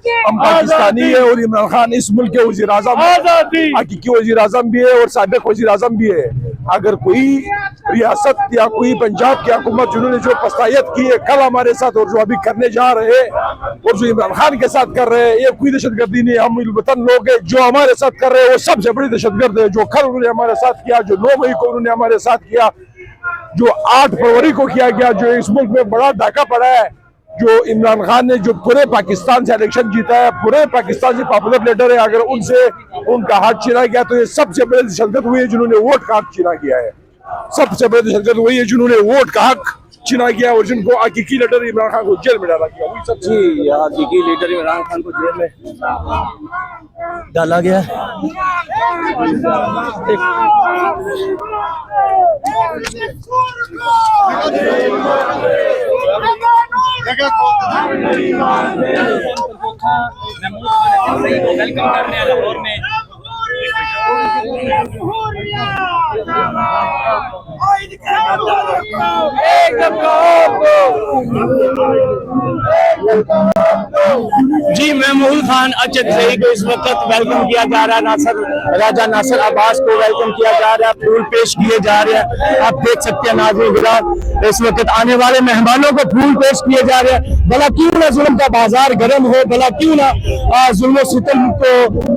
हम पाकिस्तानी है और इमरान खान इस मुल्क के वजीर आजम हकीकी वजीर आजम भी है और साबिक वजीर आजम भी है। अगर कोई रियासत या कोई पंजाब की हुकूमत जिन्होंने जो पस्तायत की है कल हमारे साथ और जो अभी करने जा रहे हैं और जो इमरान खान के साथ कर रहे हैं, ये कोई दहशतगर्दी नहीं। हम वतन लोग हैं, जो हमारे साथ कर रहे हैं वो सबसे बड़ी दहशतगर्द है। जो कल उन्होंने हमारे साथ किया, जो 9 मई को उन्होंने हमारे साथ किया, जो 8 फरवरी को किया गया, जो इस मुल्क में बड़ा डाका पड़ा है, जो इमरान खान ने जो पूरे पाकिस्तान से इलेक्शन जीता है, पूरे पाकिस्तान से पॉपुलर लीडर है, अगर उनसे उनका हाथ छीना गया तो ये सबसे बड़े दहशतगर्द हुए जिन्होंने वोट का हक छीना गया है। सबसे बड़े दहशतगर्द वही है जिन्होंने वोट का हक छीना गया और जिनको हकीकी लीडर इमरान खान को जेल में डाला गया। वही सब जी, हकीकी लीडर इमरान खान को जेल में डाला गया। वेलकम करने हैं लाहौर में। जी, महमूद खान अचकज़ई को इस वक्त वेलकम किया जा रहा है। राजा नासिर अब्बास को वेलकम किया जा रहा है, फूल पेश किए जा रहे हैं। आप देख सकते हैं नाज़रीन गिराम, इस वक्त आने वाले मेहमानों को फूल पेश किए जा रहे हैं। भला क्यों ना जुल्म का बाजार गर्म हो, भला क्यों ना जुल्म सितम को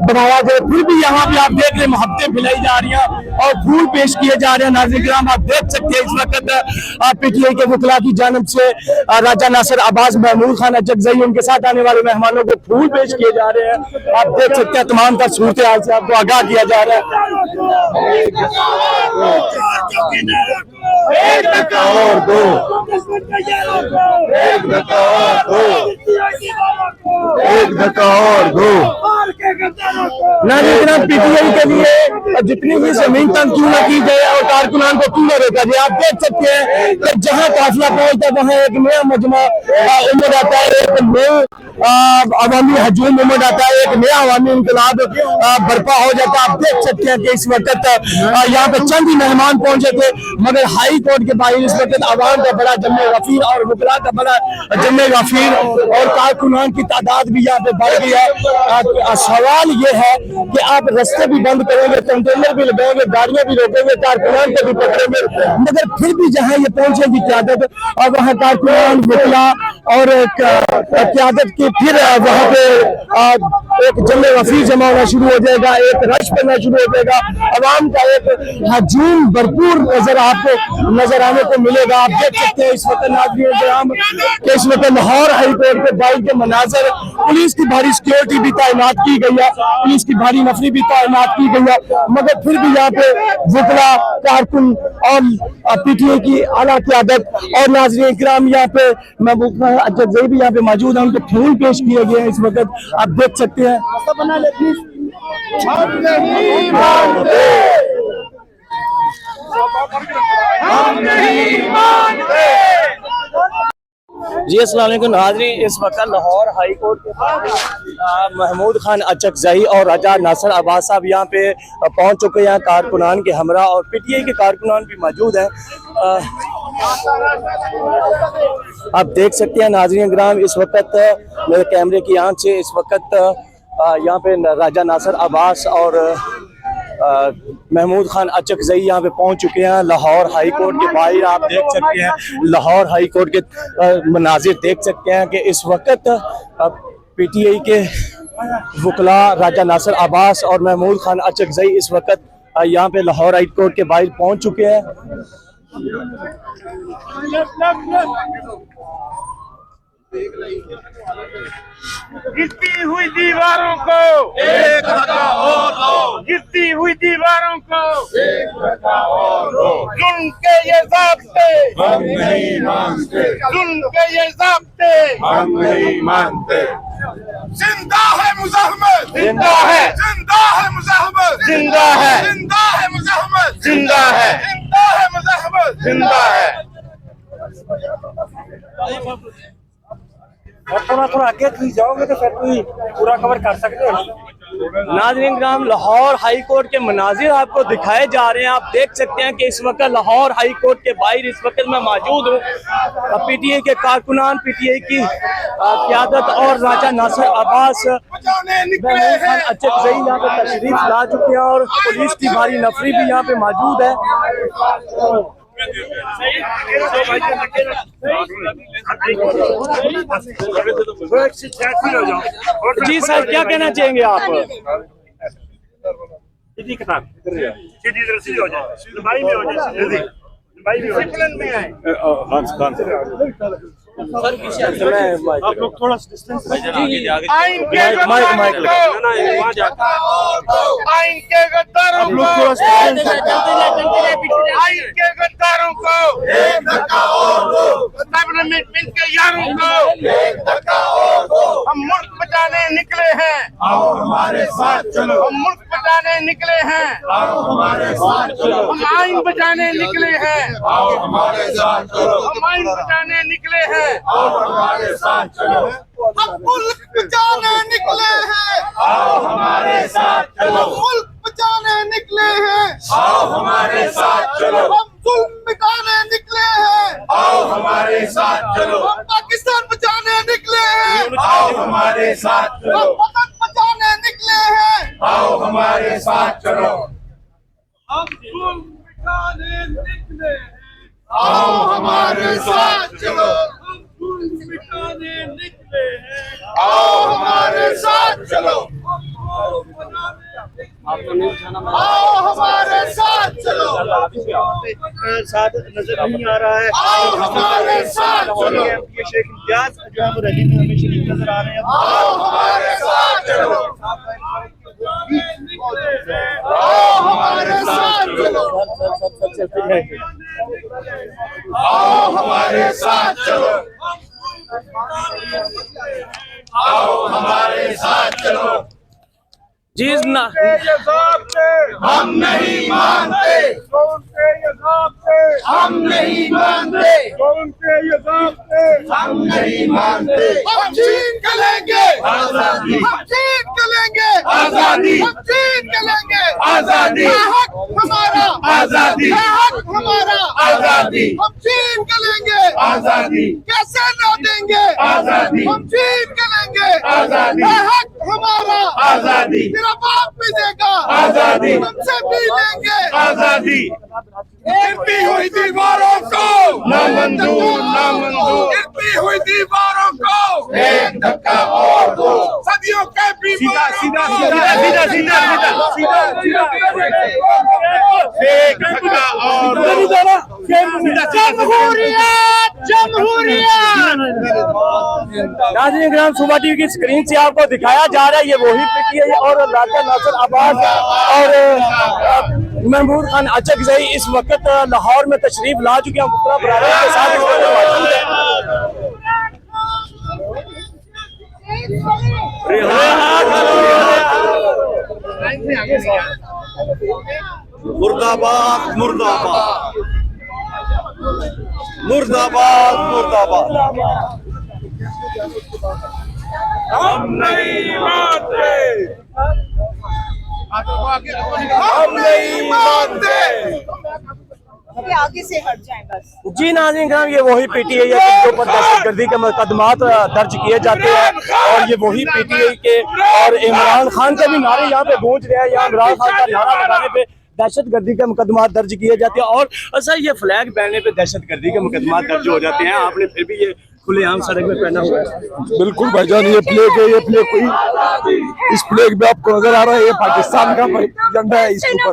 बढ़ावा दे, फिर भी यहाँ पे आप देख रहे हैं मोहब्बतें फैलाई जा रही हैं और फूल पेश किए जा रहे हैं। नाज़रीन गिराम, आप देख सकते हैं इस वक्त पीटीआई के वकला की जानिब से राजा नासिर अब्बास, महमूद खान अचकज़ई, उनके साथ आने वाले मेहमानों को फूल पेश किए जा रहे हैं। आप देख सकते हैं तमाम का सूरत हाल से आपको आगाह किया जा रहा है। एक धक्का और दो, एक धक्का और दो, एक धक्का और दो। नाज़रीन, पीटीआई के लिए जितनी भी जमीन तंग क्यों न की जाए और कारकुनान को क्यों न रोका जाए। आप देख सकते हैं कि जहां काफिला पहुंचता है वहां एक नया मजमा उमड़ आता है, एक नया अवामी हजूम उमड़ आता है, एक नया अवामी इंकलाब बर्पा हो जाता है। आप देख सकते हैं कि इस वक्त यहाँ पे चंद ही मेहमान पहुंचे थे, मगर हाई कोर्ट के बाहर इस वक्त आवाम का बड़ा जम्मे गफीर और वकला का बड़ा जम्मे गफीर और कारकुनान की तादाद भी यहाँ पे बढ़ गई है। सवाल ये है कि आप रास्ते भी बंद करेंगे, कंटेनर भी लगाएंगे, गाड़ियां भी रोकेंगे, कारकुनान को भी पकड़ेंगे, मगर फिर भी जहां ये पहुंचेगी क्यादत और वहां कारकुनान वकला और क्यादत की फिर वहां पे एक जम्मे वफीर जमा होना शुरू हो जाएगा, एक रश बनना शुरू हो जाएगा, अवाम का एक हजूम भरपूर आपको नजर आने को मिलेगा। आप देख सकते हैं इस वक्त नाज़रीन कि इस वक्त लाहौर हाई कोर्ट के बाहर के मनाजर, पुलिस की भारी सिक्योरिटी भी तैनात की गई है, पुलिस की भारी नफरी भी तैनात की गई है, मगर फिर भी यहाँ पे वकला, कारकुन और पीटीआई की आला क़यादत और नाज़रीन इकराम यहाँ पे महमूद खान अचकज़ई भी यहाँ पे मौजूद है, उनके फूल पेश किए गए हैं। इस वक्त आप देख सकते हैं। हम नहीं मानते, हम नहीं मानते। जी, अस्सलाम वालेकुम नाज़रीन, इस वक्त लाहौर हाई कोर्ट के पास महमूद खान अचकज़ई और राजा नासिर अब्बास साहब यहाँ पे पहुँच चुके हैं। कारकुनान के हमरा और पीटीआई के कारकुनान भी मौजूद हैं। आप देख सकते हैं नाज़रीन ग्राम, इस वक्त मेरे कैमरे की आंख से इस वक्त यहाँ पे राजा नासिर अब्बास और महमूद खान अचकज़ई यहाँ पे पहुँच चुके हैं लाहौर हाई कोर्ट के बाहर। आप देख सकते हैं लाहौर हाई कोर्ट के मनाजिर देख सकते हैं कि इस वक्त पीटीआई के वकला राजा नासिर अब्बास और महमूद खान अचकज़ई इस वक्त यहाँ पे लाहौर हाई कोर्ट के बाहर पहुँच चुके हैं। गिरती हुई दीवारों को एक धक्का और दो, गिरती हुई दीवारों को एक धक्का और दो। जुल्म के ये ज़ाब्ते हम नहीं मानते, जुल्म के ये ज़ाब्ते हम नहीं मानते। जिंदा है मुज़ाहमत, जिंदा है, जिंदा है मुज़ाहमत, जिंदा है, जिंदा है मुज़ाहमत, जिंदा है, जिंदा है मुज़ाहमत, जिंदा है। और थोड़ा आगे जाओगे तो फिर कोई पूरा कवर कर सकते हो। नाज़रीन ग्राम, लाहौर हाई कोर्ट के मनाजिर आपको दिखाए जा रहे हैं। आप देख सकते हैं कि इस वक्त लाहौर हाई कोर्ट के बाहर इस वक्त मैं मौजूद हूँ। पीटीआई के कारकुनान, पीटीआई की क़यादत और राजा नासिर अब्बास खान अचकज़ई यहाँ पे तशरीफ ला चुके हैं और पुलिस की भारी नफरी भी यहाँ पे मौजूद है। जी सर, क्या कहना चाहेंगे आप? सीधी किताब सीधी रस्सी हो जाए, लंबाई में हो जाए, सीधी लंबाई में हो जाए। आप लोग थोड़ा डिस्टेंस आइन के गद्दारों को, आइन के गद्दारों को, मिल के यारों को हम मुल्क बचाने निकले हैं। आओ हमारे साथ चलो, हम मुल्क बचाने निकले हैं। आओ हमारे साथ चलो, हम आइन बचाने निकले हैं। आओ हमारे साथ चलो, हम आइन बचाने निकले हैं। आओ हमारे साथ चलो, हम मुल्क बचाने निकले हैं। आओ हमारे साथ चलो, हम मुल्क बचाने निकले हैं। आओ हमारे साथ चलो, हम जुल्म मिटाने निकले हैं। आओ हमारे साथ चलो, हम पाकिस्तान बचाने निकले हैं। आओ हमारे साथ चलो, हम वतन बचाने निकले हैं। आओ हमारे साथ चलो, हम जुल्म मिटाने निकले हैं। आओ हमारे साथ चलो, हम जुल्म मिटाने निकले हैं। आओ हमारे साथ चलो, आओ हमारे साथ चलो। साथ नजर नहीं आ रहा है। आओ हमारे साथ चलो, ये शेख इम्तियाज जो है वो रैली में हमें शरीक नजर आ रहे हैं। आओ हमारे साथ चलो, आओ हमारे साथ चलो, आओ हमारे साथ चलो, आओ हमारे साथ चलो। जी ना, हम नहीं मानते, हम नहीं मानते, हम नहीं मानते। हम जीत के लेंगे आजादी, हम जीत के लेंगे आजादी, हम जीत के लेंगे आजादी, ये हक हमारा, आजादी, ये हक हमारा, आजादी, हम जीत के लेंगे आजादी, कैसे ना देंगे आजादी, हम जीत के लेंगे आजादी, ये हक हमारा, आजादी, तेरा बाप भी देगा आजादी, हमसे भी लेंगे आजादी। गिरती हुई दीवारों को ना मंजूर, ना मंजूर। गिरती हुई दीवारों को एक धक्का और दो। सदियों के बीमारों को सीधा एक धक्का और दो। जमहूरियत, जमहूरियत। नाज़रीन ग्राम, सुबह टीवी की स्क्रीन से आपको दिखाया जा रहा है ये वही पीटीआई और राजा नासिर अब्बास और महमूद खान अचकज़ई इस वक्त लाहौर में तशरीफ ला चुके हैं। मुख्तलिफ बरादरी के साथ इस वक्त मौजूद है। मुर्दाबाद, मुर्दाबाद, मुर्दाबाद, मुर्दाबाद। हम नहीं मानते, हम नहीं मानते। आगे से हट जाएं बस। जी नाज़रीन ग्राम, ये वही पीटीआई है कि जो पर दहशतगर्दी के मुकदमात दर्ज किए जाते हैं और ये वही पीटीआई के और इमरान खान के भी नारे यहाँ पे गूंज रहे हैं। यहाँ इमरान खान का नारा लगाने पे दहशतगर्दी के मुकदमात दर्ज किए जाते हैं और सर ये फ्लैग पहनने पे दहशतगर्दी के मुकदमात दर्ज हो जाते हैं। आपने फिर भी ये खुलेआम सड़क में पहना हुआ है। बिल्कुल भाईजान, ये फ्लैग है, ये फ्लैग कोई इस फ्लैग में आपको नजर आ रहा है, ये पाकिस्तान का झंडा है इसके ऊपर।